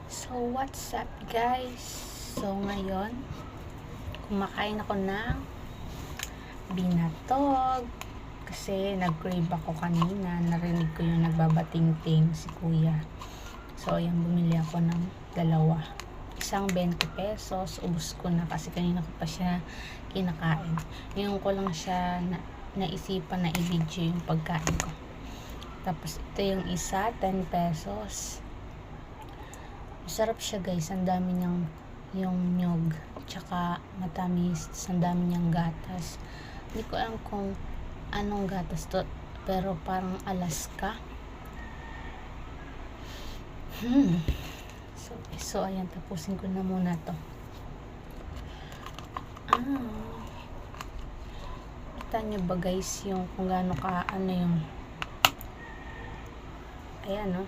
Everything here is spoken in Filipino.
So, what's up guys? So, ngayon, kumakain ako ng binatog. Kasi nag-crave ako kanina. Narinig ko yung nagbabating-ting si kuya. So, ayan, bumili ako ng dalawa. Isang 20 pesos. Ubus ko na kasi kanina ko pa siya kinakain. Ngayon ko lang siya naisipan na i-video yung pagkain ko. Tapos, ito yung isa, 10 pesos. Masarap siya guys, ang dami niyang yung nyog, tsaka matamis, ang dami niyang gatas. Hindi ko alam kung anong gatas to, pero parang Alaska. So ayan, tapusin ko na muna to. Kita nyo ba guys yung kung gaano ka, ano yung, ayan no,